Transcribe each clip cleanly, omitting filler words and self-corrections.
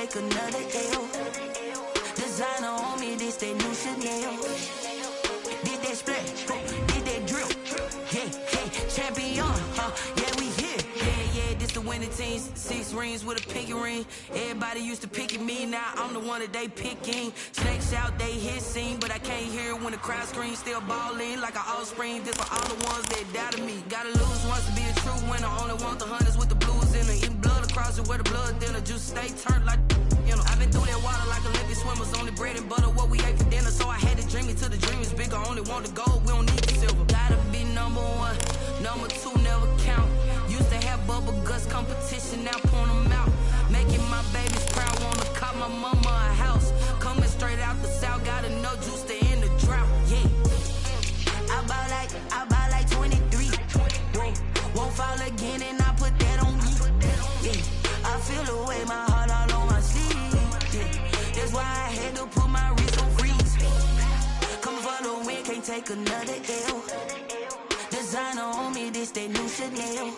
take another L. Designer on me, this that new Chanel. Did that splash, did that drill. Yeah, champion, yeah, we here. Yeah, this the winning teams. 6 rings with a pinky ring. Everybody used to picking me, now I'm the one that they picking. Snakes out, they hissing, but I can't hear when the crowd screams. Still balling like an offspring. This for all the ones that doubted me. Gotta lose once to be a true winner. Only want the hunters with the blues in it. Eating blood across it where the blood thinner. Juice stay turned like, you know. I've been through that water like Olympic swimmers. Only bread and butter what we ate for dinner. So I had to dream it till the dream is bigger. Only want the gold, we don't need the silver. Gotta be number 1, number 2 never count. Used to have bubble guts competition, now point them out. Making my babies proud, wanna cop my mama a house. Coming straight out the south, gotta know juice to end the drought. Yeah, I buy like 23. Won't fall again and I put that on me. Yeah, I feel the way, my heart all on my sleeve. Yeah, that's why I had to put my wrist on freeze. Coming for the win, can't take another L. Designer on me, this that new Chanel.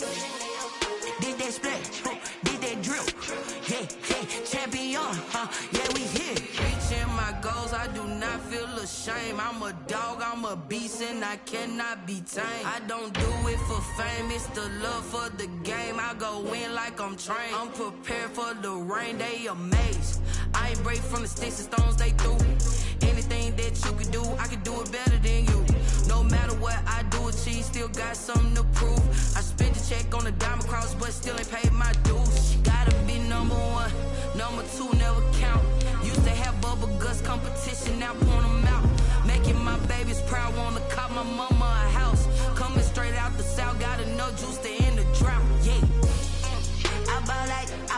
Did that splash, did that drill. Yeah, champion, yeah, we here. Reaching my goals, I do not feel ashamed. I'm a dog, I'm a beast, and I cannot be tamed. I don't do it for fame, it's the love for the game. I go in like I'm trained. I'm prepared for the rain, they amazed. I ain't break from the sticks and stones they threw. Anything that you can do, I can do it better than you. No matter what I do, achieve, still got something to prove. I spent the check on the diamond cross, but still ain't paid my dues. Gotta be number 1, number 2 never count. Used to have bubble guts competition, now point them out. Making my babies proud, wanna cop my mama a house. Coming straight out the south, gotta know juice to end the drought. Yeah, I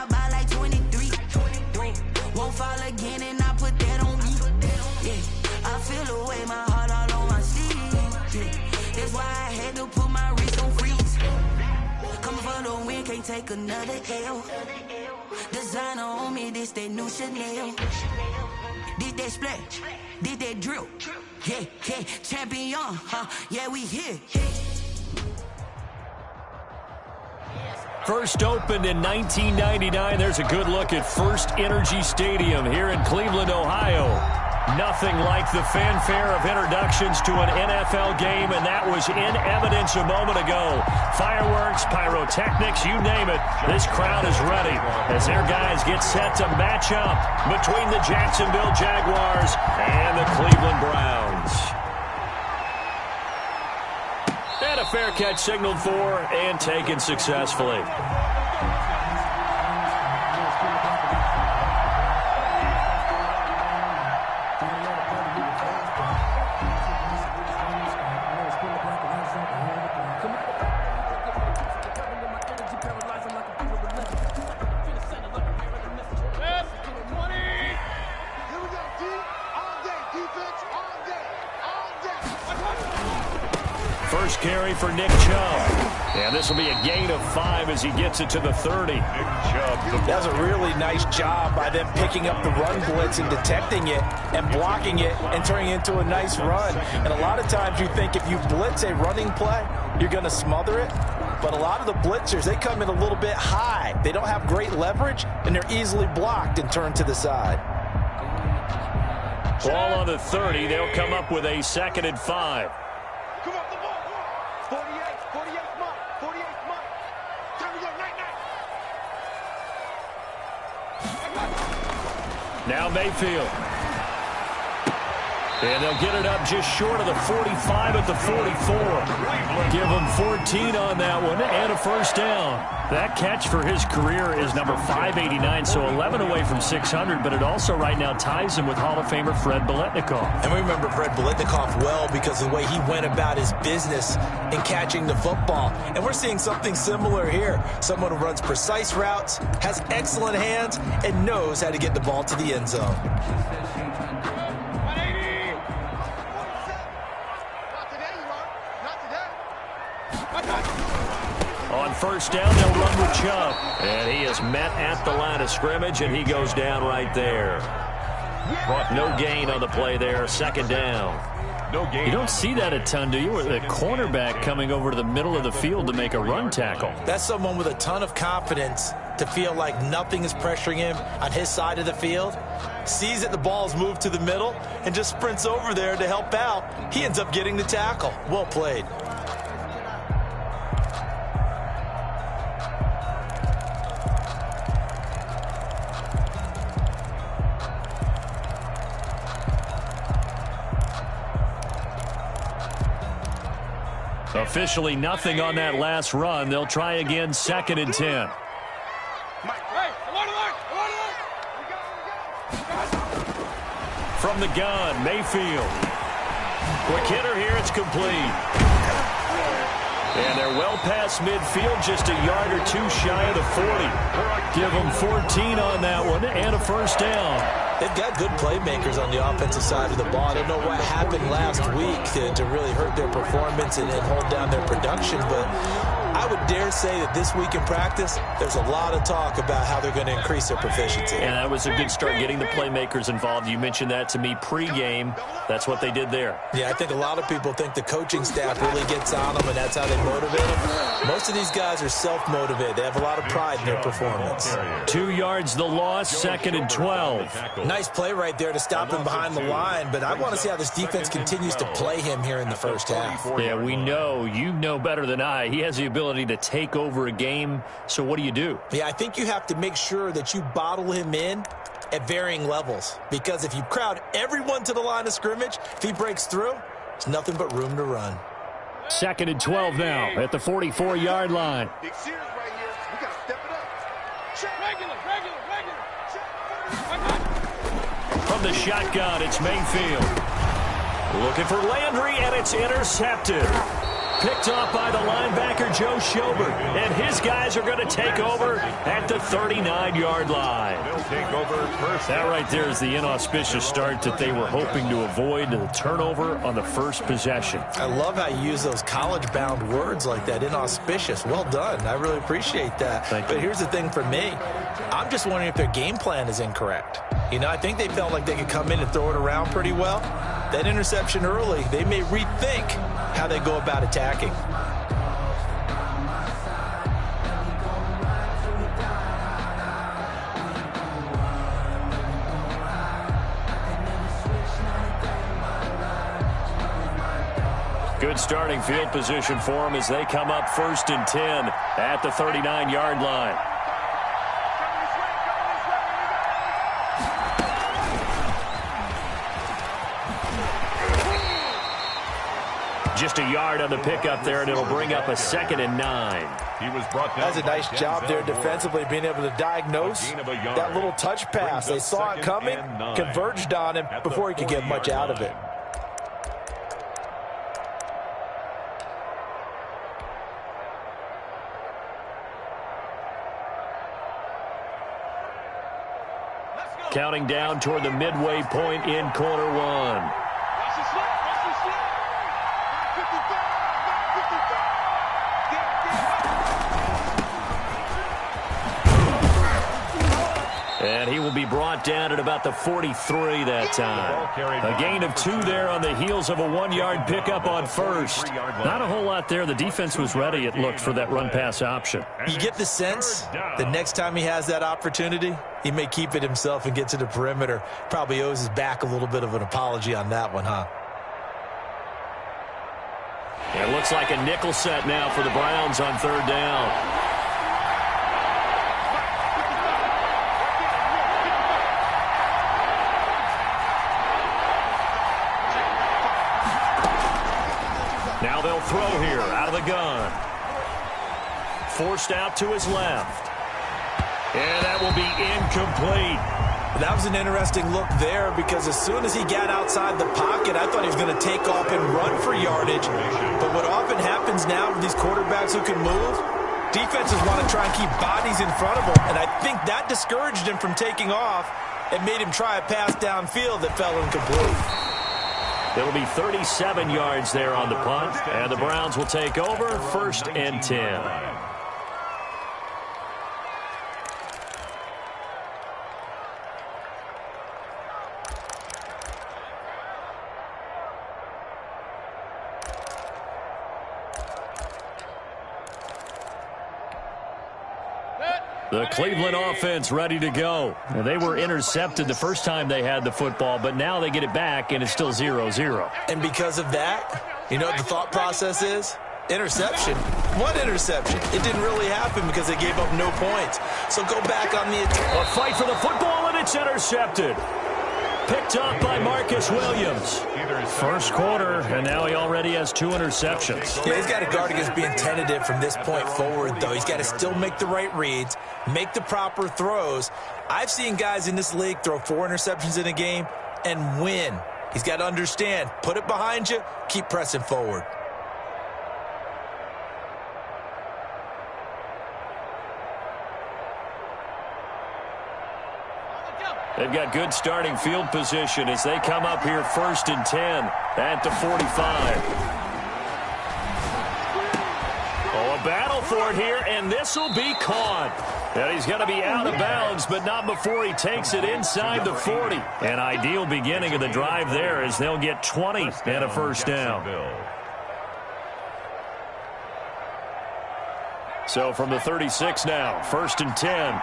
buy like 23. Won't fall again and I put that on me. Yeah, I feel the way, my heart all on my sleeve. Yeah, that's why I had to put my wrist on freeze. Coming for the win, can't take another L. Designer on me, this that new Chanel. Did that splash, did that drill. Yeah, champion, yeah, we here. First opened in 1999. There's a good look at First Energy Stadium here in Cleveland, Ohio. Nothing like the fanfare of introductions to an NFL game, and that was in evidence a moment ago. Fireworks, pyrotechnics, you name it. This crowd is ready as their guys get set to match up between the Jacksonville Jaguars and the Cleveland Browns. And a fair catch signaled for and taken successfully. First carry for Nick Chubb. And this will be a gain of 5 as he gets it to the 30. Nick Chubb. That was a really nice job by them picking up the run blitz and detecting it and blocking it and turning it into a nice run. And a lot of times you think if you blitz a running play, you're going to smother it. But a lot of the blitzers, they come in a little bit high. They don't have great leverage, and they're easily blocked and turned to the side. Ball on the 30. They'll come up with a 2nd and 5. Come on, the ball. 48 mark. 48 mark. Time to go, night. Now Mayfield. And they'll get it up just short of the 45 at the 44. Give him 14 on that one and a first down. That catch for his career is number 589, so 11 away from 600, but it also right now ties him with Hall of Famer Fred Biletnikoff. And we remember Fred Biletnikoff well because of the way he went about his business in catching the football. And we're seeing something similar here. Someone who runs precise routes, has excellent hands, and knows how to get the ball to the end zone. On first down, they'll run with Chubb. And he is met at the line of scrimmage, and he goes down right there. No gain on the play there, 2nd down. You don't see that a ton, do you? With a cornerback coming over to the middle of the field to make a run tackle. That's someone with a ton of confidence to feel like nothing is pressuring him on his side of the field. Sees that the ball is moved to the middle and just sprints over there to help out. He ends up getting the tackle. Well played. Officially nothing on that last run. They'll try again, 2nd and 10. From the gun, Mayfield. Quick hitter here, it's complete. And they're well past midfield, just a yard or two shy of the 40. Give them 14 on that one and a first down. They've got good playmakers on the offensive side of the ball. I don't know what happened last week to really hurt their performance and hold down their production, but I would dare say that this week in practice, there's a lot of talk about how they're going to increase their proficiency. And that was a good start, getting the playmakers involved. You mentioned that to me pregame. That's what they did there. Yeah, I think a lot of people think the coaching staff really gets on them, and that's how they motivate them. Most of these guys are self-motivated. They have a lot of pride in their performance. 2 yards the loss, 2nd and 12. Nice play right there to stop him behind the line, but I want to see how this defense continues to play him here in the first half. Yeah, we know. You know better than I. He has the ability to take over a game, so what do? Yeah, I think you have to make sure that you bottle him in at varying levels, because if you crowd everyone to the line of scrimmage, if he breaks through, there's nothing but room to run. 2nd and 12 now at the 44-yard line. Big series right here. We got to step it up. Check. Regular. Check. From the shotgun, it's Mayfield. Looking for Landry, and it's intercepted. Picked off by the linebacker, Joe Schobert. And his guys are going to take over at the 39-yard line. That right there is the inauspicious start that they were hoping to avoid, the turnover on the first possession. I love how you use those college-bound words like that, inauspicious. Well done. I really appreciate that. But here's the thing for me. I'm just wondering if their game plan is incorrect. You know, I think they felt like they could come in and throw it around pretty well. That interception early, they may rethink how they go about attacking. Good starting field position for them as they come up 1st and 10 at the 39-yard line. Just a yard on the pickup there, and it'll bring up a 2nd and 9. That's a nice job there defensively, being able to diagnose that little touch pass. They saw it coming, converged on him before he could get much out of it. Counting down toward the midway point in quarter one. And he will be brought down at about the 43 that time. A gain of 2 there on the heels of a 1-yard pickup on first. Not a whole lot there. The defense was ready, it looked, for that run-pass option. You get the sense the next time he has that opportunity, he may keep it himself and get to the perimeter. Probably owes his back a little bit of an apology on that one, huh? It looks like a nickel set now for the Browns on 3rd down. Now they'll throw here out of the gun. Forced out to his left. And that will be incomplete. That was an interesting look there, because as soon as he got outside the pocket, I thought he was going to take off and run for yardage. But what often happens now with these quarterbacks who can move, defenses want to try and keep bodies in front of them. And I think that discouraged him from taking off and made him try a pass downfield that fell incomplete. It'll be 37 yards there on the punt, and the Browns will take over 1st and 10. The Cleveland offense ready to go. And they were intercepted the first time they had the football, but now they get it back, and it's still 0-0. And because of that, you know what the thought process is? Interception. What interception? It didn't really happen because they gave up no points. So go back on the attack. A fight for the football, and it's intercepted. Picked up by Marcus Williams. First quarter, and now he already has 2 interceptions. Yeah, he's got to guard against being tentative from this point forward, though. He's got to still make the right reads, make the proper throws. I've seen guys in this league throw 4 interceptions in a game and win. He's got to understand, put it behind you, keep pressing forward. They've got good starting field position as they come up here 1st and 10 at the 45. Oh, a battle for it here, and this will be caught. And he's going to be out of bounds, but not before he takes it inside the 40. An ideal beginning of the drive there as they'll get 20 and a first down. So from the 36 now, 1st and 10.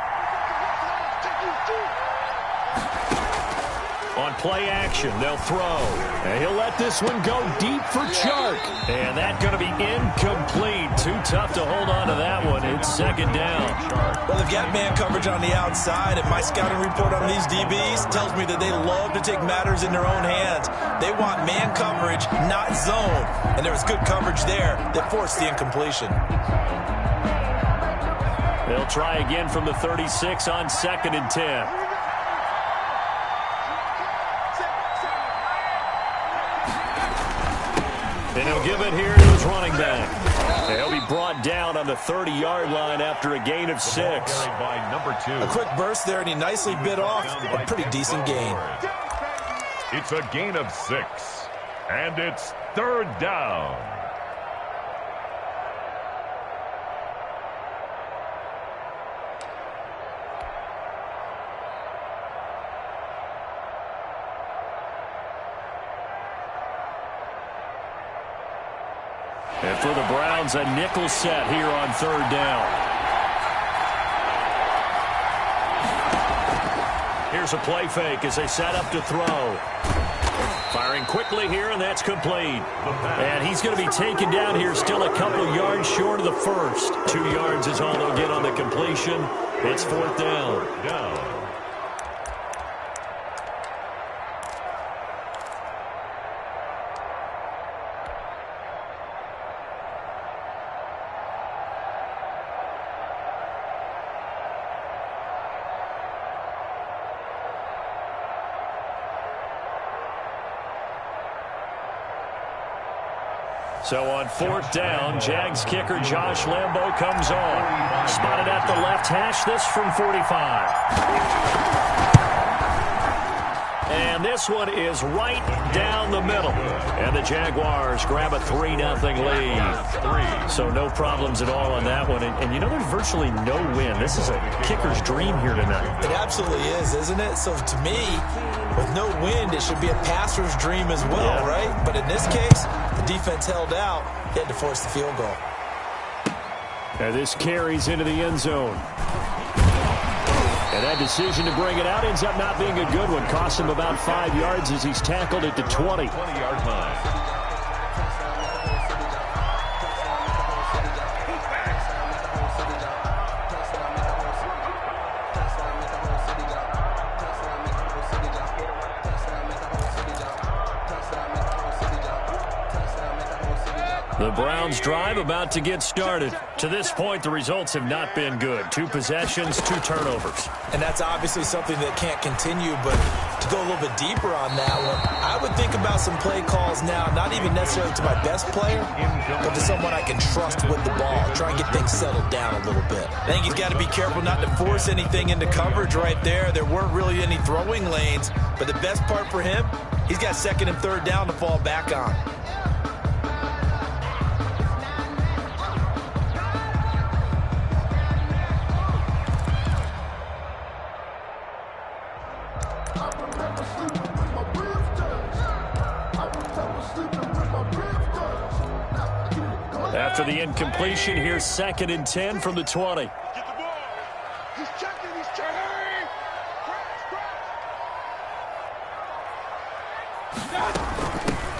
On play action, they'll throw. And he'll let this one go deep for Chark. And that's going to be incomplete. Too tough to hold on to that one. It's 2nd down. Well, they've got man coverage on the outside, and my scouting report on these DBs tells me that they love to take matters in their own hands. They want man coverage, not zone. And there was good coverage there that forced the incompletion. They'll try again from the 36 on 2nd and 10. And he'll give it here to his running back. He'll be brought down on the 30-yard line after a gain of 6. By number 2. A quick burst there, and he nicely bit off a pretty decent gain. It's a gain of 6, and it's 3rd down. And for the Browns, a nickel set here on 3rd down. Here's a play fake as they set up to throw. Firing quickly here, and that's complete. And he's going to be taken down here, still a couple yards short of the first. 2 yards is all they'll get on the completion. It's 4th down. So on 4th down, Jags kicker Josh Lambo comes on. Spotted at the left hash, this from 45. And this one is right down the middle. And the Jaguars grab a 3-0 lead. So no problems at all on that one. And you know, there's virtually no win. This is a kicker's dream here tonight. It absolutely is, isn't it? So to me, with no wind, it should be a passer's dream as well, right? But in this case, the defense held out. They had to force the field goal. And this carries into the end zone. And that decision to bring it out ends up not being a good one. Cost him about 5 yards as he's tackled at the 20. 20-yard line. The Browns drive about to get started. To this point, the results have not been good. 2 possessions, 2 turnovers. And that's obviously something that can't continue, but to go a little bit deeper on that one, I would think about some play calls now, not even necessarily to my best player, but to someone I can trust with the ball. Try and get things settled down a little bit. I think he's got to be careful not to force anything into coverage right there. There weren't really any throwing lanes, but the best part for him, he's got 2nd and 3rd down to fall back on. After the incompletion, here's 2nd and 10 from the 20.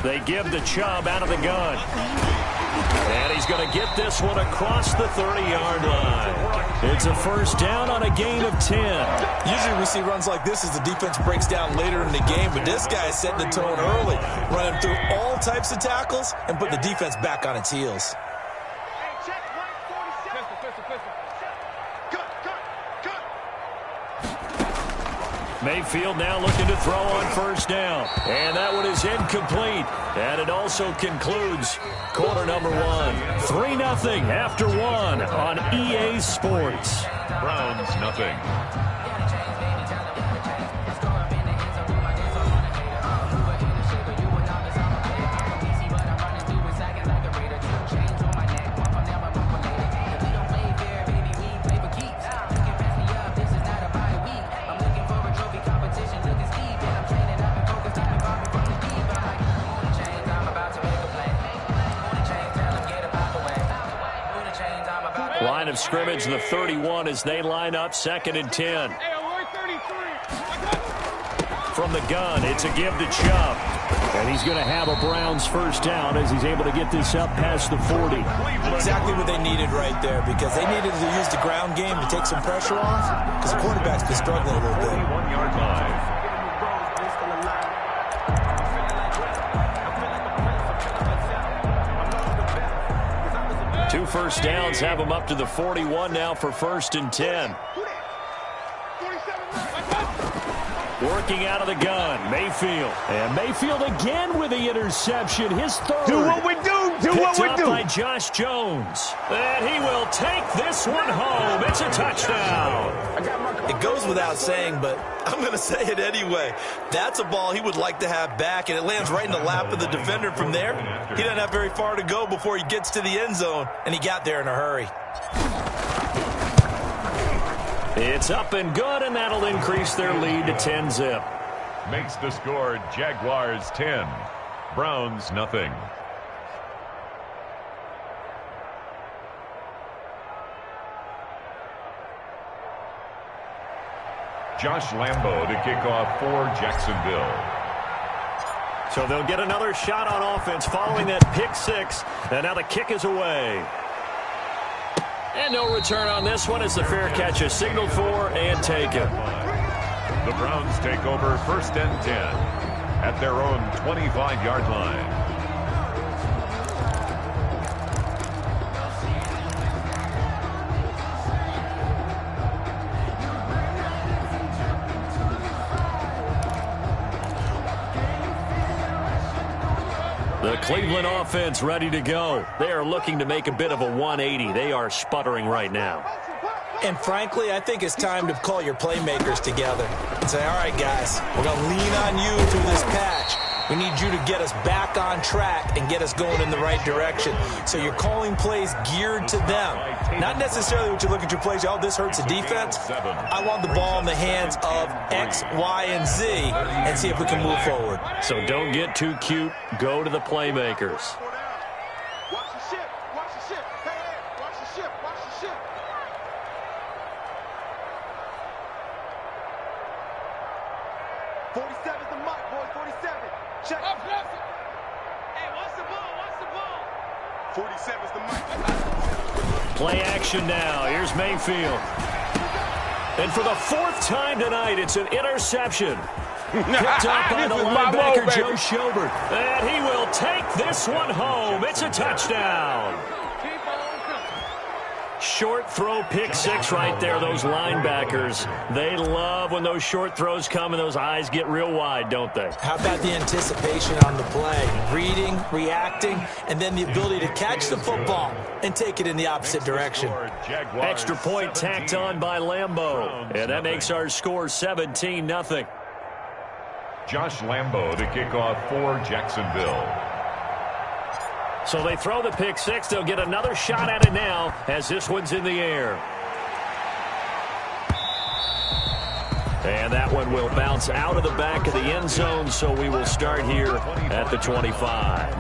They give the Chubb out of the gun. And he's going to get this one across the 30-yard line. It's a first down on a gain of 10. Usually we see runs like this as the defense breaks down later in the game, but this guy is setting the tone early, running through all types of tackles and put the defense back on its heels. Mayfield now looking to throw on first down. And that one is incomplete. And it also concludes quarter number one. 3-0 after one on EA Sports. Browns nothing. Line of scrimmage, the 31, as they line up 2nd and 10. From the gun, it's a give to Chubb. And he's going to have a Browns first down as he's able to get this up past the 40. Exactly what they needed right there, because they needed to use the ground game to take some pressure off, because the quarterback's been struggling a little bit. 21-yard line. Two first downs have them up to the 41 now for 1st and 10. Working out of the gun, Mayfield. And Mayfield again with the interception, his third. Do what we do. Do what we Picked do. up by Josh Jones. And he will take this one home. It's a touchdown. It goes without saying, but I'm going to say it anyway. That's a ball he would like to have back, and it lands right in the lap of the defender from there. He doesn't have very far to go before he gets to the end zone, and he got there in a hurry. It's up and good, and that'll increase their lead to 10-zip. Makes the score Jaguars 10. Browns nothing. Josh Lambo to kick off for Jacksonville. So they'll get another shot on offense following that pick six. And now the kick is away. And no return on this one as the fair catch is signaled for and taken. The Browns take over 1st and 10 at their own 25-yard line. The Cleveland offense ready to go. They are looking to make a bit of a 180. They are sputtering right now. And frankly, I think it's time to call your playmakers together and say, all right, guys, we're going to lean on you through this patch. We need you to get us back on track and get us going in the right direction. So you're calling plays geared to them. Not necessarily what you look at your plays, oh, this hurts the defense. I want the ball in the hands of X, Y, and Z and see if we can move forward. So don't get too cute. Go to the playmakers. Watch the ship. Watch the ship. Hey, watch the ship. Watch the ship. '47's the mic, boys. 47. Check. Hey, watch the ball. Watch the ball. 47's the mic. Play action now. Here's Mayfield. And for the 4th time tonight, it's an interception. Picked up by the linebacker, Joe Schobert. And he will take this one home. It's a touchdown. Short throw, pick six right there. Those linebackers, they love when those short throws come and those eyes get real wide, don't they? How about the anticipation on the play? Reading, reacting, and then the ability to catch the football and take it in the opposite direction. Extra point tacked on by Lambo. And that makes our score 17-0. Josh Lambo to kick off for Jacksonville. So they throw the pick six. They'll get another shot at it now as this one's in the air. And that one will bounce out of the back of the end zone, so we will start here at the 25.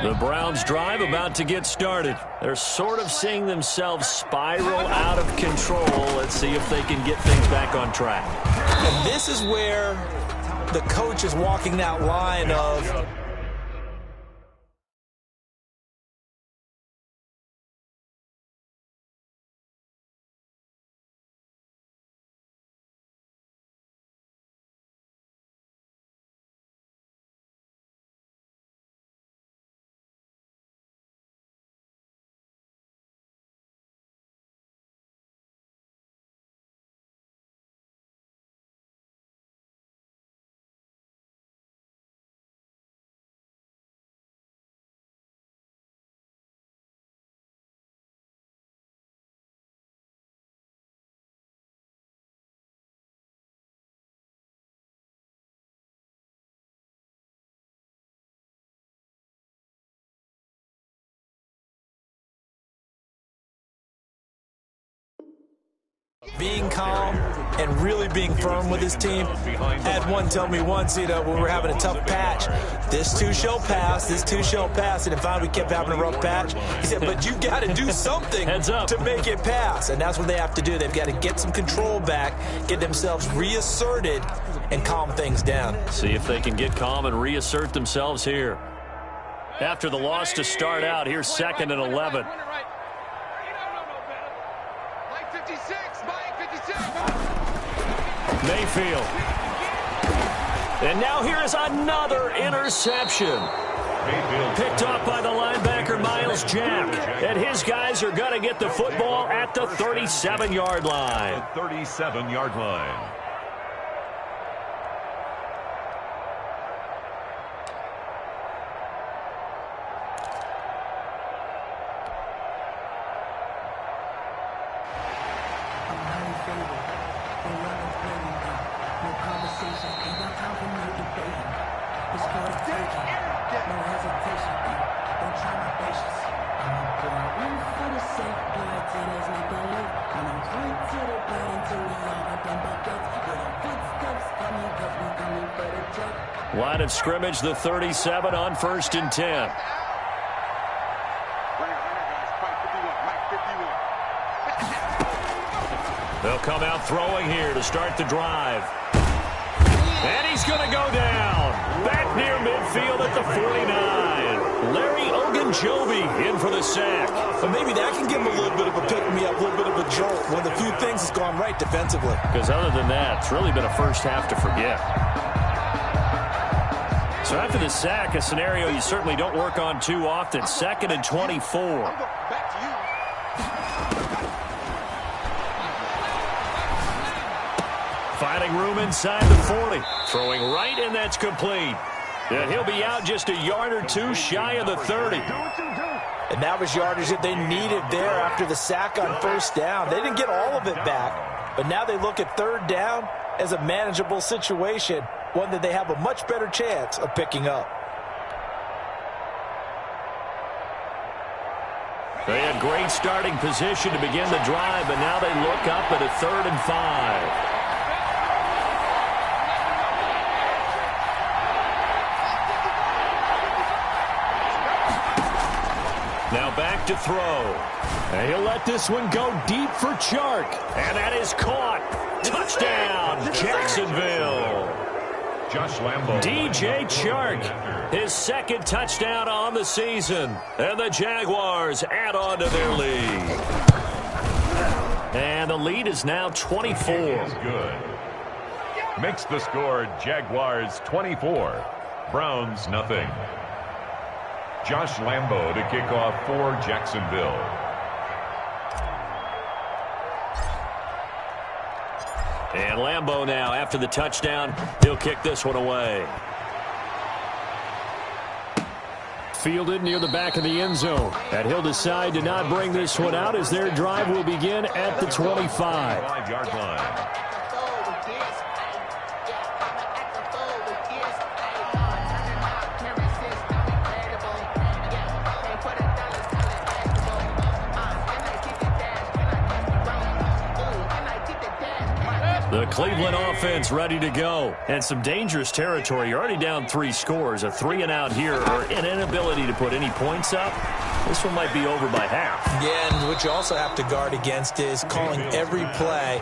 The Browns drive about to get started. They're sort of seeing themselves spiral out of control. Let's see if they can get things back on track. And this is where the coach is walking that line of being calm and really being firm with his team. Had one tell me once, when we were having a tough patch, this too shall pass, this too shall pass, and if finally we kept having a rough patch, he said, but you got to do something to make it pass, and that's what they have to do. They've got to get some control back, get themselves reasserted, and calm things down. See if they can get calm and reassert themselves here. After the loss to start out, here's 2nd and 11. Mayfield. And now here is another interception. Picked off by the linebacker, Miles Jack. And his guys are going to get the football at the 37-yard line. 37-yard line. Line of scrimmage, the 37 on 1st and 10. They'll come out throwing here to start the drive. And he's going to go down. Back near midfield at the 49. Larry Ogunjobi in for the sack. But maybe that can give him a little bit of a pick-me-up, a little bit of a jolt. One of the few things that's gone right defensively. Because other than that, it's really been a first half to forget. So after the sack, a scenario you certainly don't work on too often. 2nd and 24. Finding room inside the 40. Throwing right, and that's complete. And he'll be out just a yard or two shy of the 30. And that was yardage that they needed there after the sack on 1st down. They didn't get all of it back, but now they look at 3rd down as a manageable situation, one that they have a much better chance of picking up. They had great starting position to begin the drive, but now they look up at a 3rd and 5. Now back to throw. And he'll let this one go deep for Chark. And that is caught. Touchdown, Jacksonville. Josh Lambo. DJ Chark, his 2nd touchdown on the season. And the Jaguars add on to their lead. And the lead is now 24. Is good. Makes the score Jaguars 24. Browns nothing. Josh Lambo to kick off for Jacksonville. And Lambo now, after the touchdown, he'll kick this one away. Fielded near the back of the end zone. And he'll decide to not bring this one out as their drive will begin at the 25. 5-yard line. The Cleveland offense ready to go. And some dangerous territory. You're already down 3 scores. A 3-and-out here, or an inability to put any points up. This one might be over by half. Yeah, and what you also have to guard against is calling every play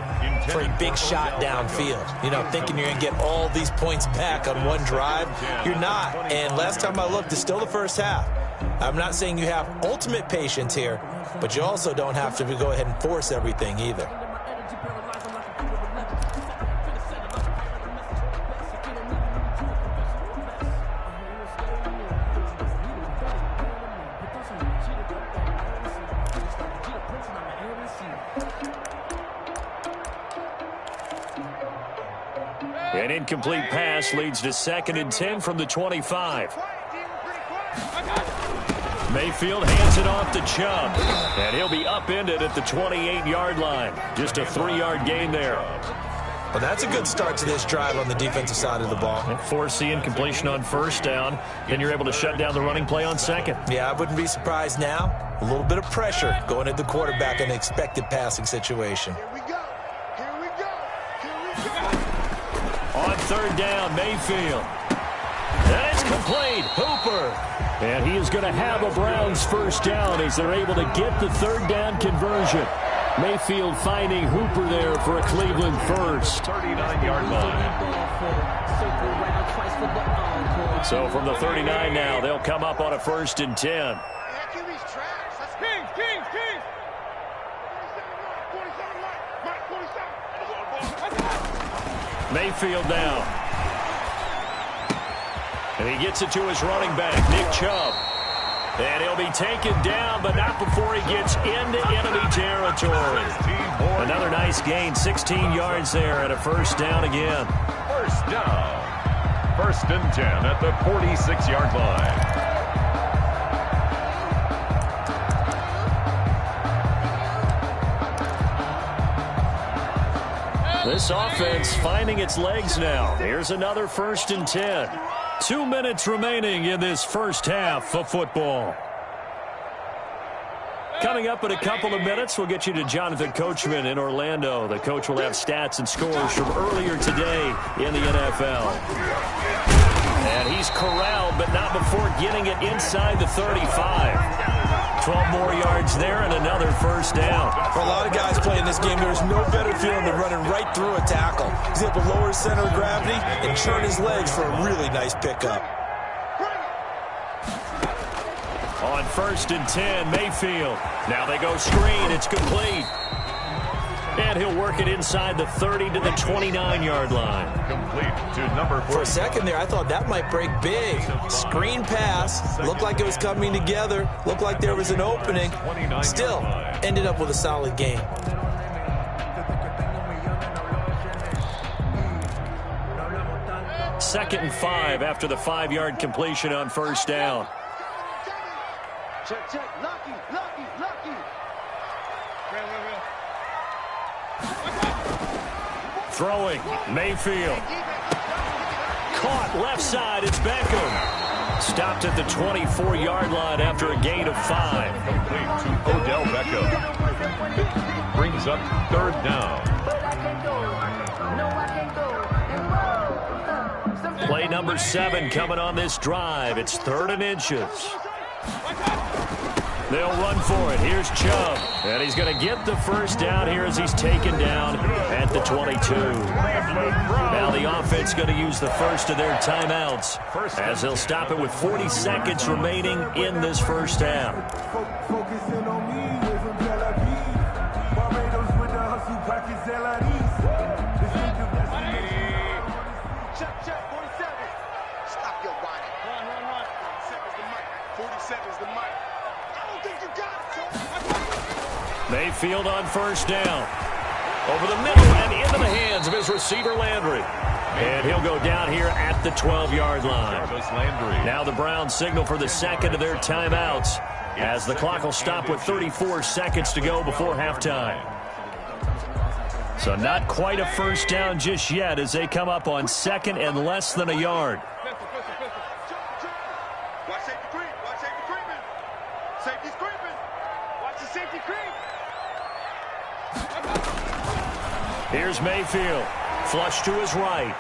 for a big shot downfield. You know, thinking you're going to get all these points back on one drive. You're not. And last time I looked, it's still the first half. I'm not saying you have ultimate patience here, but you also don't have to go ahead and force everything either. An incomplete pass leads to 2nd and 10 from the 25. Mayfield hands it off to Chubb, and he'll be upended at the 28-yard line. Just a 3-yard gain there. Well, that's a good start to this drive on the defensive side of the ball. And force the incompletion on 1st down, then you're able to shut down the running play on 2nd. Yeah, I wouldn't be surprised now. A little bit of pressure going at the quarterback in an expected passing situation. Here we go. Here we go. Here we go. On 3rd down, Mayfield. And it's complete. Hooper. And he is going to have a Browns 1st down as they're able to get the 3rd down conversion. Mayfield finding Hooper there for a Cleveland 1st. 39-yard line. So from the 39 now, they'll come up on a 1st and 10. Mayfield now. And he gets it to his running back, Nick Chubb. And he'll be taken down, but not before he gets into enemy territory. Another nice gain, 16 yards there, and a 1st down again. 1st down. 1st and 10 at the 46-yard line. This offense finding its legs now. Here's another 1st and 10. 2 minutes remaining in this 1st half of football. Coming up in a couple of minutes, we'll get you to Jonathan Coachman in Orlando. The coach will have stats and scores from earlier today in the NFL. And he's corralled, but not before getting it inside the 35. 12 more yards there and another 1st down. For a lot of guys playing this game, there's no better feeling than running right through a tackle. He's able to lower his center of gravity and churn his legs for a really nice pickup. On 1st and 10, Mayfield. Now they go screen. It's complete. And he'll work it inside the 30 to the 29-yard line. Complete to number 4. For a second there, I thought that might break big. Screen pass. Looked like it was coming together. Looked like there was an opening. Still, ended up with a solid game. Second and 5 after the 5-yard completion on 1st down. Check, check. Lucky. Throwing, Mayfield. Caught left side, it's Beckham. Stopped at the 24-yard line after a gain of 5. Complete to Odell Beckham. Brings up 3rd down. Play number 7 coming on this drive. It's 3rd and inches. They'll run for it. Here's Chubb. And he's going to get the 1st down here as he's taken down at the 22. Now the offense going to use the 1st of their timeouts as they'll stop it with 40 seconds remaining in this 1st half. Check, 47. Stop your whining. Run. 47's the mic. I don't think you got it, Mayfield on 1st down. Over the middle and into the hands of his receiver, Landry. And he'll go down here at the 12-yard line. Now the Browns signal for the 2nd of their timeouts as the clock will stop with 34 seconds to go before halftime. So not quite a 1st down just yet as they come up on 2nd and less than a yard. Watch safety creep. Watch safety creeping. Safety's creeping. Watch the safety creep. Here's Mayfield. Flush to his right.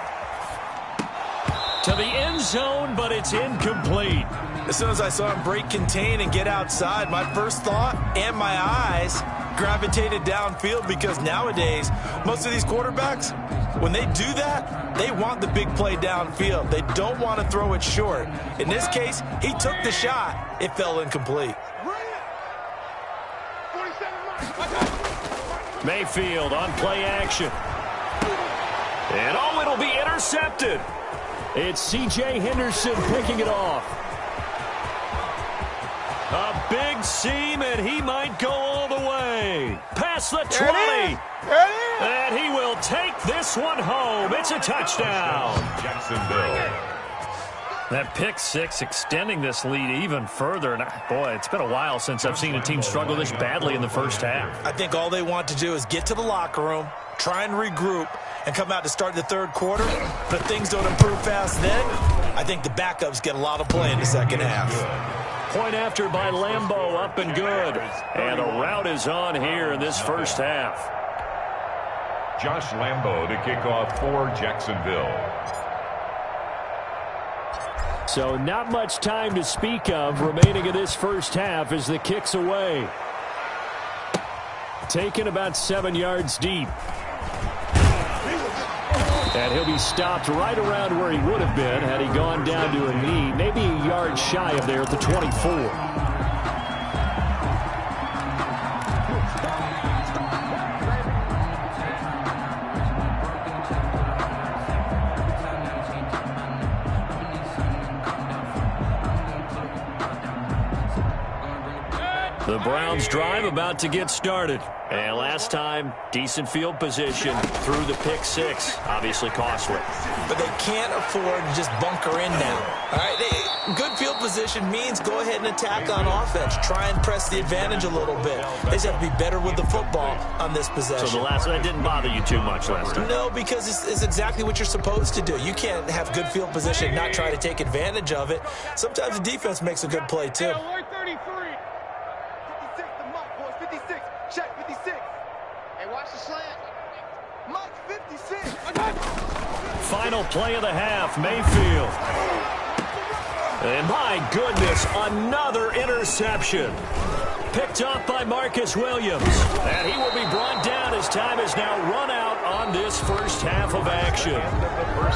To the end zone, but it's incomplete. As soon as I saw him break contain and get outside, my first thought and my eyes gravitated downfield, because nowadays, most of these quarterbacks, when they do that, they want the big play downfield. They don't want to throw it short. In this case, he took the shot. It fell incomplete. Mayfield on play action. And oh, it'll be intercepted. It's C.J. Henderson picking it off. A big seam, and he might go all the way. Past the 20. And he will take this one home. It's a touchdown. Jacksonville. That pick six extending this lead even further. And boy, it's been a while since I've seen a team struggle this badly in the first half. I think all they want to do is get to the locker room, try and regroup, and come out to start the third quarter. But if things don't improve fast then, I think the backups get a lot of play in the second half. Point after by Lambeau, up and good. And a rout is on here in this first half. Josh Lambeau to kick off for Jacksonville. So not much time to speak of remaining in this first half as the kick's away. Taken about 7 yards deep. And he'll be stopped right around where he would have been had he gone down to a knee, maybe a yard shy of there at the 24. The Browns drive about to get started. And last time, decent field position through the pick six. Obviously costly. But they can't afford to just bunker in now. All right, good field position means go ahead and attack on offense. Try and press the advantage a little bit. They just have to be better with the football on this possession. So that didn't bother you too much last time? No, because it's exactly what you're supposed to do. You can't have good field position and not try to take advantage of it. Sometimes the defense makes a good play, too. Final play of the half, Mayfield. And my goodness, another interception. Picked off by Marcus Williams. And he will be brought down as time is now run out on this first half of action.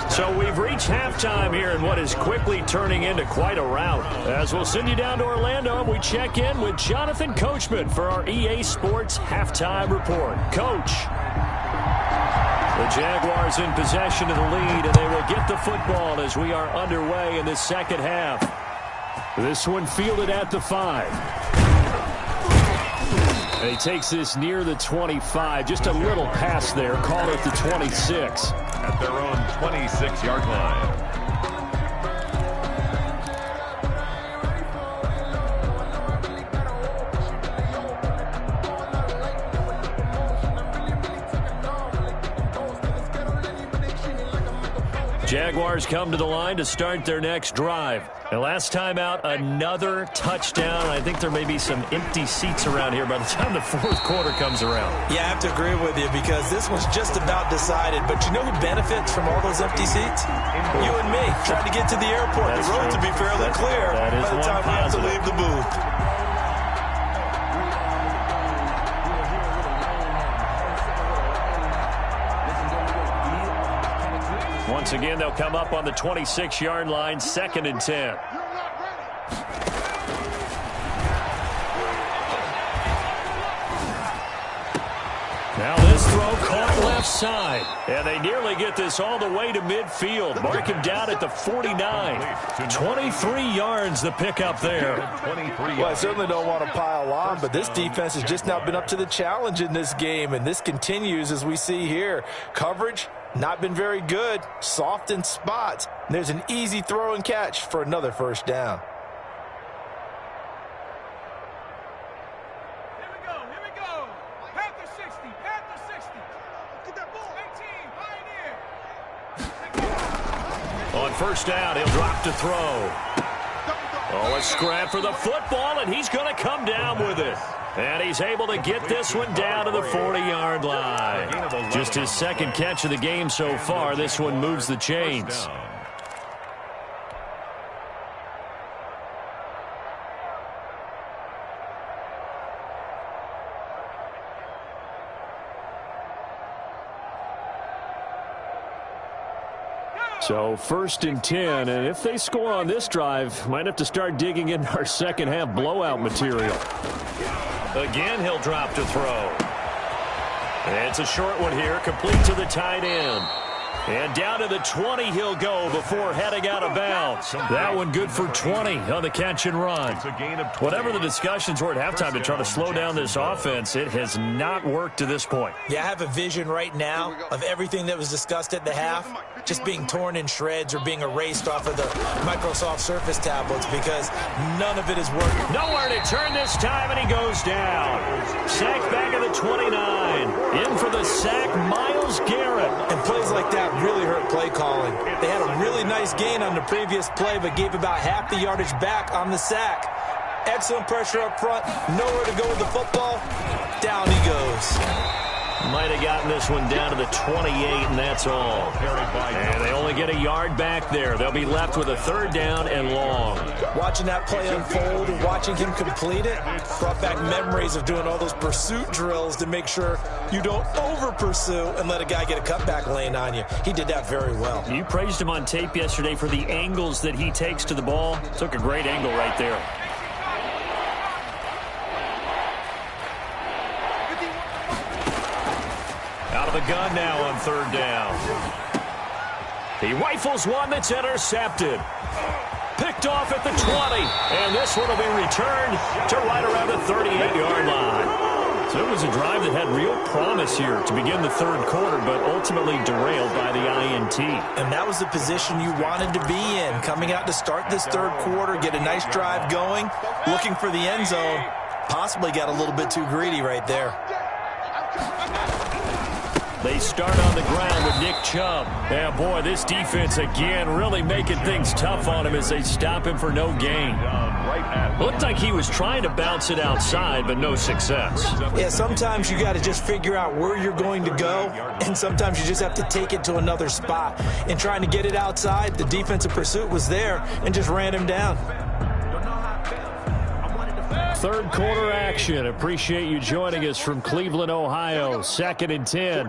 So we've reached halftime here in what is quickly turning into quite a rout. As we'll send you down to Orlando, and we check in with Jonathan Coachman for our EA Sports Halftime Report. Coach. The Jaguars in possession of the lead, and they will get the football as we are underway in this second half. This one fielded at the 5. And he takes this near the 25. Just a little pass there. Call it the 26. At their own 26-yard line. Jaguars come to the line to start their next drive. And last time out, another touchdown. I think there may be some empty seats around here by the time the fourth quarter comes around. Yeah, I have to agree with you because this was just about decided. But you know who benefits from all those empty seats? You and me, trying to get to the airport. The roads will be fairly clear by the time we have to leave the booth. Once again, they'll come up on the 26-yard line, 2nd and 10. Now this throw caught left side. And they nearly get this all the way to midfield. Mark him down at the 49. 23 yards the pickup there. Well, I certainly don't want to pile on, but this defense has just not been up to the challenge in this game. And this continues as we see here. Coverage, not been very good. Soft in spots. There's an easy throw and catch for another first down. On first down, he'll drop to throw. Oh, a scrap for the football, and he's going to come down with it. And he's able to get this one down to the 40-yard line. Just his second catch of the game so far. This one moves the chains. So 1st and 10, and if they score on this drive, might have to start digging into our second half blowout material. Again, he'll drop to throw. It's a short one here, complete to the tight end. And down to the 20 he'll go before heading out of bounds. That one good for 20 on the catch and run. Whatever the discussions were at halftime to try to slow down this offense, it has not worked to this point. Yeah, I have a vision right now of everything that was discussed at the half just being torn in shreds or being erased off of the Microsoft Surface tablets because none of it is working. Nowhere to turn this time, and he goes down. Sack back at the 29. In for the sack, Myles Garrett. And plays like that really hurt play calling. They had a really nice gain on the previous play, but gave about half the yardage back on the sack. Excellent pressure up front. Nowhere to go with the football. Down he goes. Might have gotten this one down to the 28, and that's all. And they only get a yard back there. They'll be left with a 3rd down and long. Watching that play unfold and watching him complete it brought back memories of doing all those pursuit drills to make sure you don't over-pursue and let a guy get a cutback lane on you. He did that very well. You praised him on tape yesterday for the angles that he takes to the ball. Took a great angle right there. Out of the gun now on 3rd down. He rifles one that's intercepted. Picked off at the 20. And this one will be returned to right around the 38-yard line. So it was a drive that had real promise here to begin the 3rd quarter, but ultimately derailed by the INT. And that was the position you wanted to be in. Coming out to start this 3rd quarter, get a nice drive going, looking for the end zone. Possibly got a little bit too greedy right there. They start on the ground with Nick Chubb. Yeah, boy, this defense again really making things tough on him as they stop him for no gain. Looked like he was trying to bounce it outside, but no success. Yeah, sometimes you got to just figure out where you're going to go, and sometimes you just have to take it to another spot. And trying to get it outside, the defensive pursuit was there and just ran him down. 3rd quarter action. Appreciate you joining us from Cleveland, Ohio. 2nd and 10.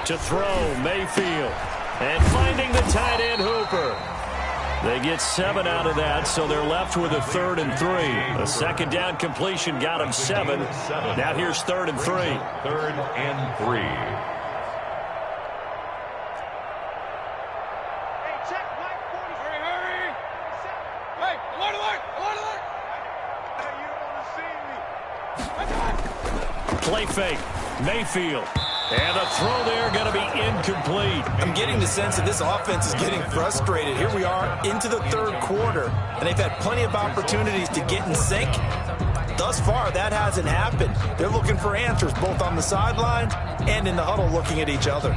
To throw, Mayfield. And finding the tight end, Hooper. They get 7 out of that, so they're left with a 3rd and 3. A 2nd down completion got them 7. Now here's 3rd and 3. 3rd and 3. Play fake. Mayfield. And the throw there going to be incomplete. I'm getting the sense that this offense is getting frustrated. Here we are into the 3rd quarter, and they've had plenty of opportunities to get in sync. Thus far, that hasn't happened. They're looking for answers both on the sideline and in the huddle looking at each other.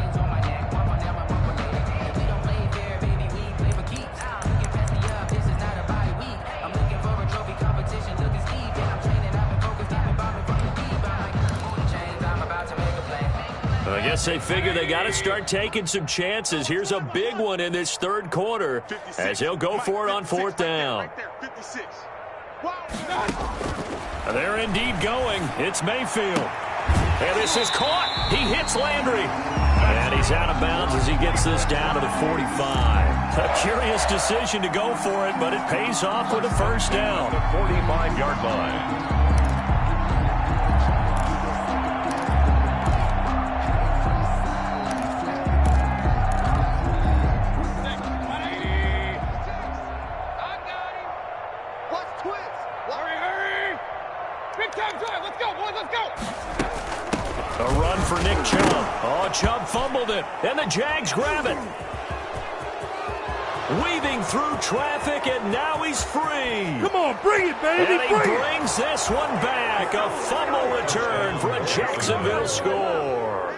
I guess they figure they got to start taking some chances. Here's a big one in this 3rd quarter as he'll go for it on 4th down. They're indeed going. It's Mayfield. And this is caught. He hits Landry. And he's out of bounds as he gets this down to the 45. A curious decision to go for it, but it pays off with a 1st down. The 45-yard line. A run for Nick Chubb. Oh, Chubb fumbled it, and the Jags grab it. Weaving through traffic, and now he's free. Come on, bring it, baby. And he brings this one back. A fumble return for a Jacksonville score.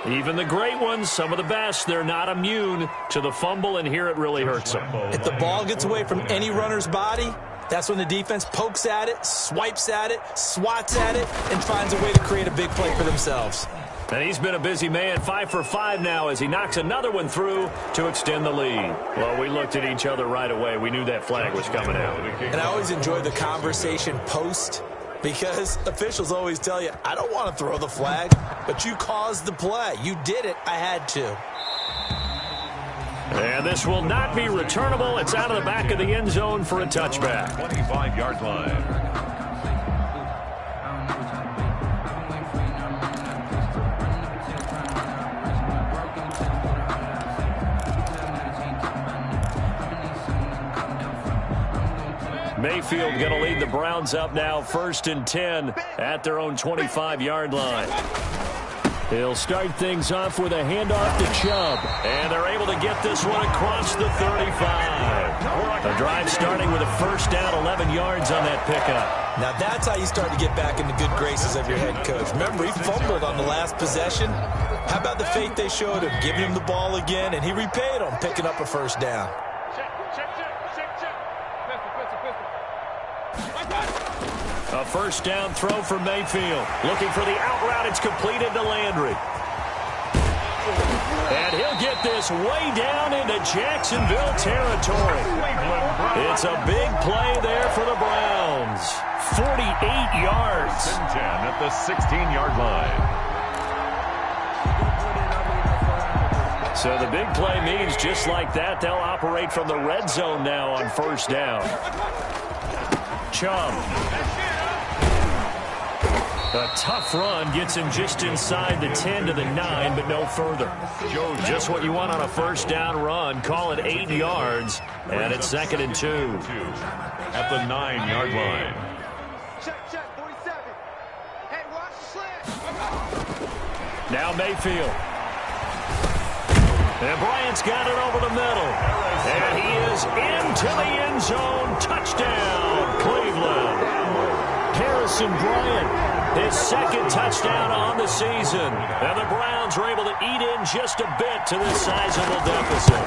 Even the great ones, some of the best, they're not immune to the fumble, and here it really hurts them. If the ball gets away from any runner's body, That's when the defense pokes at it, swipes at it, swats at it, and finds a way to create a big play for themselves. And he's been a busy man, 5 for 5 now as he knocks another one through to extend the lead. Well, we looked at each other right away. We knew that flag was coming out. And I always enjoy the conversation post because officials always tell you, I don't want to throw the flag, but you caused the play. You did it. I had to. And this will not be returnable. It's out of the back of the end zone for a touchback. 25-yard line. Mayfield going to lead the Browns up now, 1st and 10 at their own 25-yard line. He'll start things off with a handoff to Chubb. And they're able to get this one across the 35. A drive starting with a first down, 11 yards on that pickup. Now that's how you start to get back in the good graces of your head coach. Remember, he fumbled on the last possession. How about the faith they showed him, giving him the ball again, and he repaid him, picking up a first down. A first down throw for Mayfield. Looking for the out route. It's completed to Landry. And he'll get this way down into Jacksonville territory. It's a big play there for the Browns. 48 yards. 10 at the 16-yard line. So the big play means just like that, they'll operate from the red zone now on first down. Chubb. A tough run gets him just inside the 10 to the 9, but no further. Just what you want on a first down run. Call it 8 yards, and it's 2nd and 2. At the 9-yard line. Check, 47. Hey, watch the slant. Now Mayfield. And Bryant's got it over the middle. And he is into the end zone. Touchdown, Cleveland. Harrison Bryant. His 2nd touchdown on the season. And the Browns are able to eat in just a bit to this sizable deficit.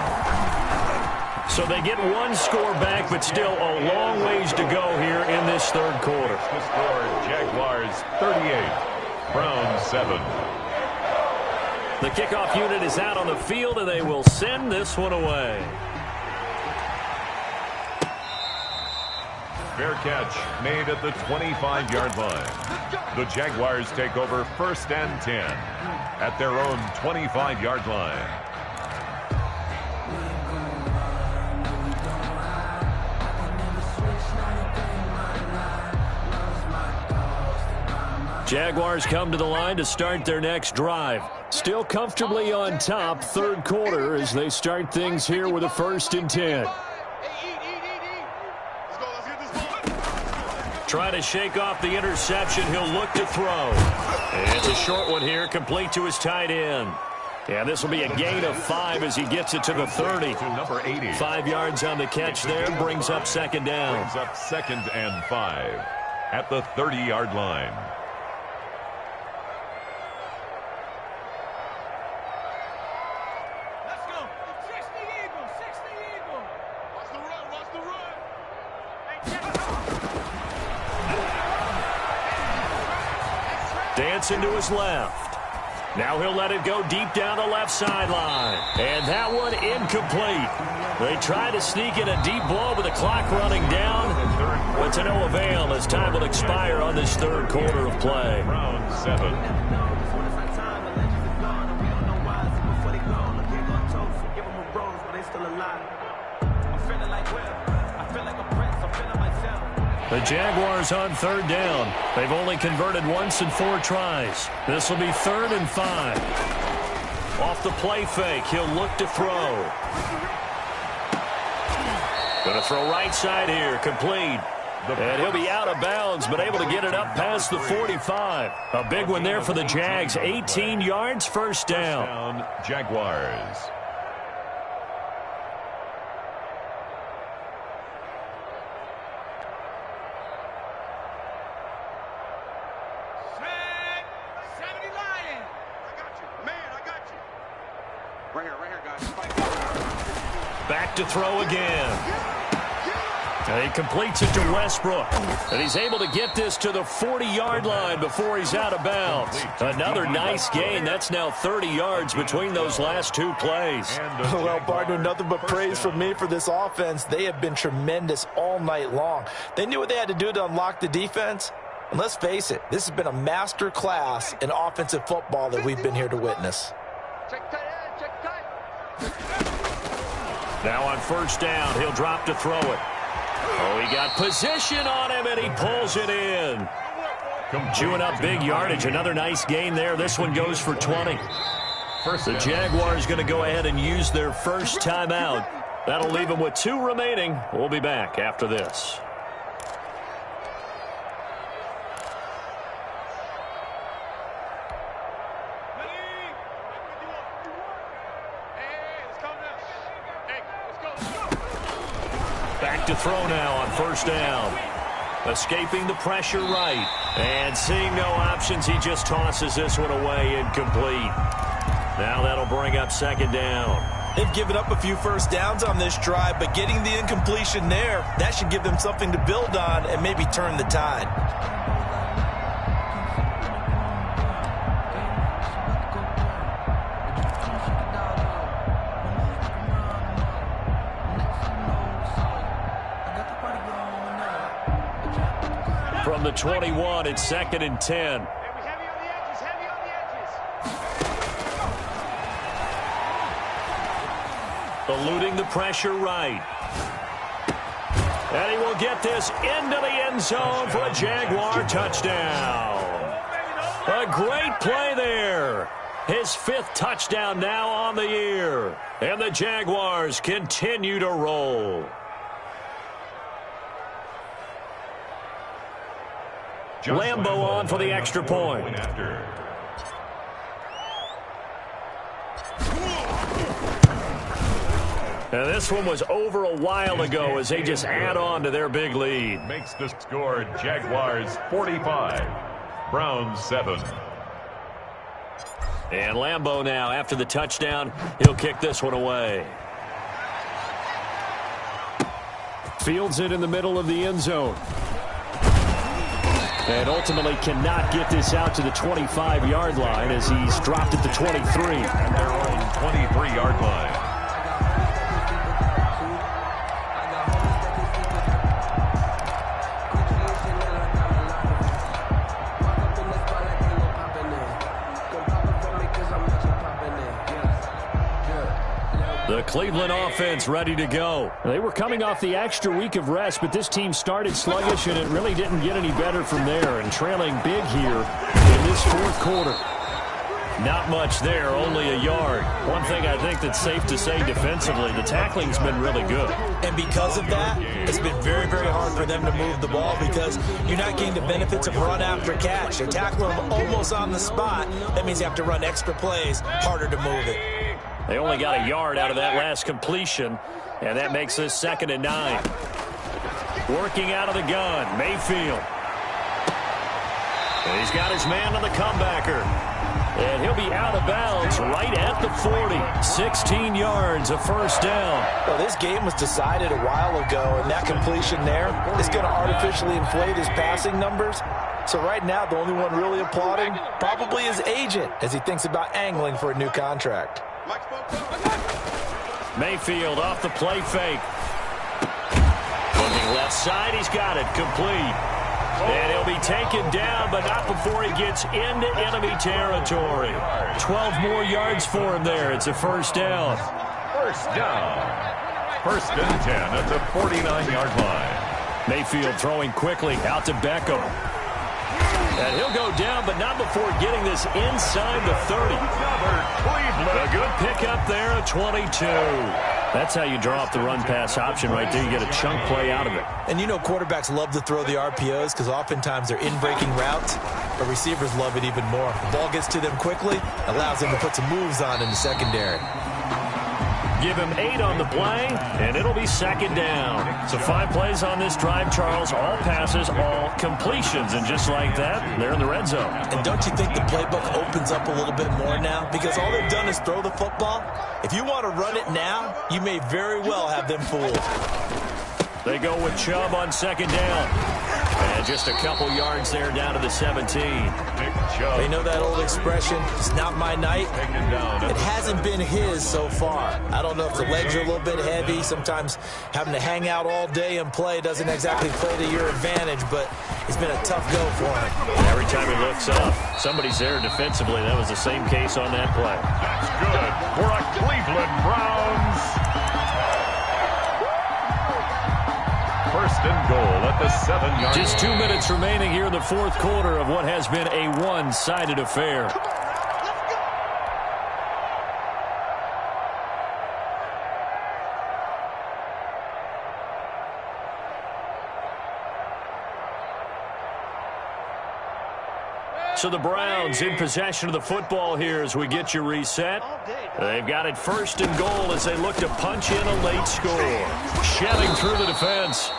So they get one score back, but still a long ways to go here in this 3rd quarter. The score, Jaguars 38, Browns 7. The kickoff unit is out on the field, and they will send this one away. Fair catch made at the 25-yard line. The Jaguars take over 1st and 10 at their own 25-yard line. Jaguars come to the line to start their next drive. Still comfortably on top, 3rd quarter as they start things here with a 1st and 10. Trying to shake off the interception. He'll look to throw. And it's a short one here, complete to his tight end. And this will be a gain of 5 as he gets it to the 30. To number 80. 5 yards on the catch there, brings up 2nd down. Brings up 2nd and 5 at the 30-yard line. Let's go. 60 Eagles. Watch the run. Dancing to his left. Now he'll let it go deep down the left sideline. And that one incomplete. They try to sneak in a deep ball with the clock running down. But to no avail as time will expire on this 3rd quarter of play. Browns 7. The Jaguars on 3rd down. They've only converted once in 4 tries. This will be 3rd and 5. Off the play fake, he'll look to throw. Going to throw right side here, complete. And he'll be out of bounds, but able to get it up past the 45. A big one there for the Jags. 18 yards, 1st down. Jaguars. Right here, guys. Back to throw again. He completes it to Westbrook. And he's able to get this to the 40-yard line before he's out of bounds. Another nice gain. That's now 30 yards between those last two plays. Well, partner, nothing but praise from me for this offense. They have been tremendous all night long. They knew what they had to do to unlock the defense. And let's face it, this has been a master class in offensive football that we've been here to witness. Now on first down, he'll drop to throw it. Oh, he got position on him, and he pulls it in. Chewing up big yardage. Another nice gain there. This one goes for 20. The Jaguars going to go ahead and use their first timeout. That'll leave them with 2 remaining. We'll be back after this. Back to throw now on first down. Escaping the pressure right. And seeing no options, he just tosses this one away incomplete. Now that'll bring up second down. They've given up a few first downs on this drive, but getting the incompletion there, that should give them something to build on and maybe turn the tide. From the 21, it's 2nd and 10. Eluding the pressure right. And he will get this into the end zone for a Jaguar touchdown. A great play there. His 5th touchdown now on the year. And the Jaguars continue to roll. Lambo on for the extra point. Now this one was over a while ago as they just add on to their big lead. Makes the score Jaguars 45, Browns 7. And Lambo now, after the touchdown, he'll kick this one away. Fields it in the middle of the end zone. And ultimately cannot get this out to the 25-yard line as he's dropped at the 23. At their own 23-yard line. The Cleveland offense ready to go. They were coming off the extra week of rest, but this team started sluggish, and it really didn't get any better from there. And trailing big here in this 4th quarter. Not much there, only a yard. One thing I think that's safe to say defensively, the tackling's been really good. And because of that, it's been very, very hard for them to move the ball because you're not getting the benefits of run after catch. They're tackling them almost on the spot. That means you have to run extra plays, harder to move it. They only got a yard out of that last completion, and that makes this 2nd and 9. Working out of the gun, Mayfield. And he's got his man on the comebacker. And he'll be out of bounds right at the 40. 16 yards, a first down. Well, this game was decided a while ago, and that completion there is going to artificially inflate his passing numbers. So right now, the only one really applauding probably his agent as he thinks about angling for a new contract. Mayfield off the play fake. Looking left side, he's got it, complete. And he'll be taken down, but not before he gets into enemy territory. 12 more yards for him there. It's a first down. First down. 1st and 10 at the 49-yard line. Mayfield throwing quickly out to Beckham. And he'll go down, but not before getting this inside the 30. A good pickup there at 22. That's how you draw up the run-pass option right there. You get a chunk play out of it. And you know quarterbacks love to throw the RPOs because oftentimes they're in-breaking routes, but receivers love it even more. The ball gets to them quickly, allows them to put some moves on in the secondary. Give him 8 on the play, and it'll be 2nd down. So 5 plays on this drive, Charles. All passes, all completions. And just like that, they're in the red zone. And don't you think the playbook opens up a little bit more now? Because all they've done is throw the football. If you want to run it now, you may very well have them fooled. They go with Chubb on second down. And just a couple yards there down to the 17. You know that old expression, it's not my night? It hasn't been his so far. I don't know if the legs are a little bit heavy. Sometimes having to hang out all day and play doesn't exactly play to your advantage, but it's been a tough go for him. Every time he looks up, somebody's there defensively. That was the same case on that play. That's good for a Cleveland Browns. First and goal at the 7-yard line. Just 2 minutes remaining here in the fourth quarter of what has been a one-sided affair. So the Browns in possession of the football here as we get you reset. They've got it first and goal as they look to punch in a late score. Shelling through the defense.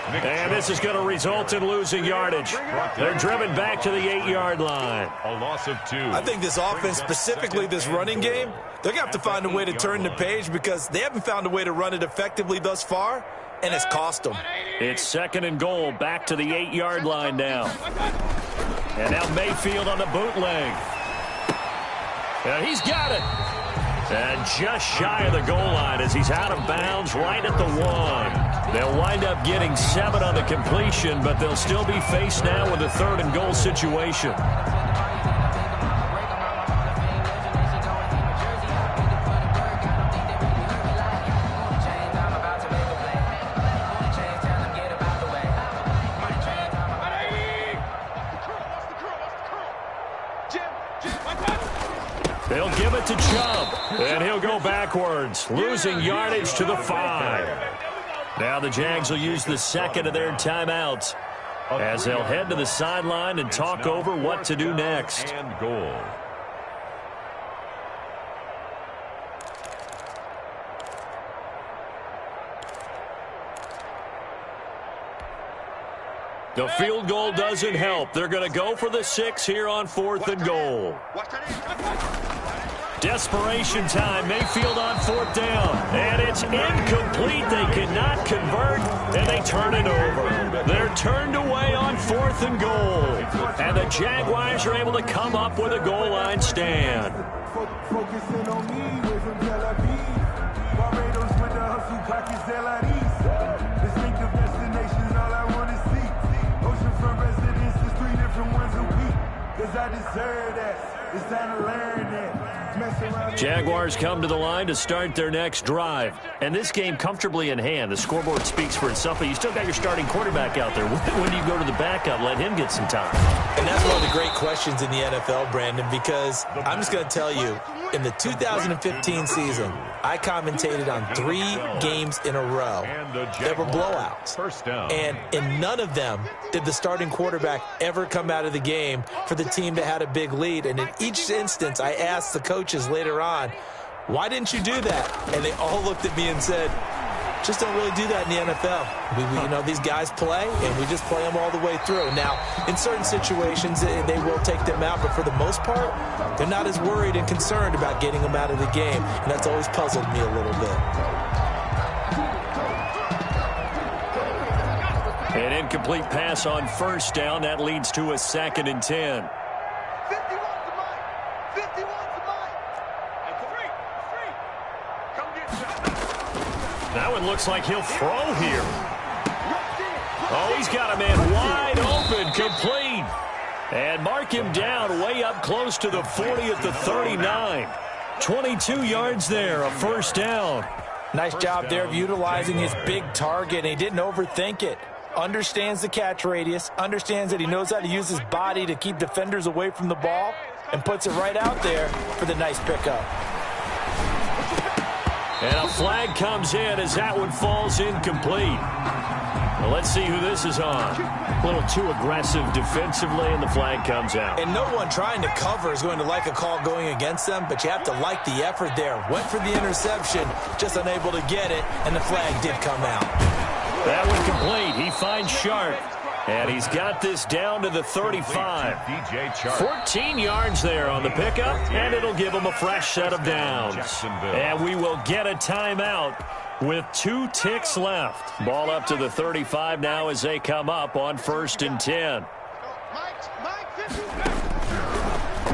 And this is going to result in losing yardage. They're driven back to the 8-yard line. A loss of 2. I think this offense, specifically this running game, they're going to have to find a way to turn the page because they haven't found a way to run it effectively thus far, and it's cost them. It's second and goal back to the 8-yard line now. And now Mayfield on the bootleg. And he's got it. And just shy of the goal line as he's out of bounds right at the 1. They'll wind up getting 7 on the completion, but they'll still be faced now with a third and goal situation. They'll give it to Chubb, and he'll go backwards, losing yardage to the 5. Now the Jags will use the second of their timeouts as they'll head to the sideline and talk over what to do next. And goal. The field goal doesn't help. They're going to go for the 6 here on 4th and goal. Desperation time. Mayfield on 4th down. And it's incomplete. They cannot convert, and they turn it over. They're turned away on 4th and goal. And the Jaguars are able to come up with a goal line stand. Focusing on me, way from Tel Aviv. Barbados with the hustle, pockets Tel Aviv. Distinctive destinations, all I want to see. Oceanfront residences, 3 different ones a week. Cause I deserve that. It's time to learn that. Jaguars come to the line to start their next drive. And this game comfortably in hand. The scoreboard speaks for itself, but you still got your starting quarterback out there. When do you go to the backup? Let him get some time. And that's one of the great questions in the NFL, Brandon, because I'm just going to tell you, in the 2015 season, I commentated on 3 games in a row that were blowouts. And in none of them did the starting quarterback ever come out of the game for the team that had a big lead. And in each instance, I asked the coaches later on, why didn't you do that? And they all looked at me and said, just don't really do that in the NFL. You know, these guys play, and we just play them all the way through. Now, in certain situations, they will take them out, but for the most part, they're not as worried and concerned about getting them out of the game, and that's always puzzled me a little bit. An incomplete pass on 1st down. That leads to a 2nd and 10. That one looks like he'll throw here. Oh, he's got a man wide open, complete. And mark him down way up close to the 40 at the 39. 22 yards there, a 1st down. Nice job there of utilizing his big target. He didn't overthink it. Understands the catch radius, understands that he knows how to use his body to keep defenders away from the ball, and puts it right out there for the nice pickup. And a flag comes in as that one falls incomplete. Well, let's see who this is on. A little too aggressive defensively, and the flag comes out. And no one trying to cover is going to like a call going against them, but you have to like the effort there. Went for the interception, just unable to get it, and the flag did come out. That one complete. He finds Sharp. And he's got this down to the 35. 14 yards there on the pickup, and it'll give him a fresh set of downs. And we will get a timeout with 2 ticks left. Ball up to the 35 now as they come up on 1st and 10.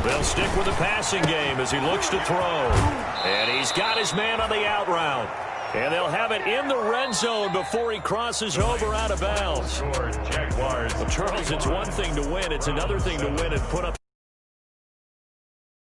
They'll stick with the passing game as he looks to throw. And he's got his man on the out route. And they'll have it in the red zone before he crosses over out of bounds. Well, Charles, it's one thing to win. It's another thing to win and put up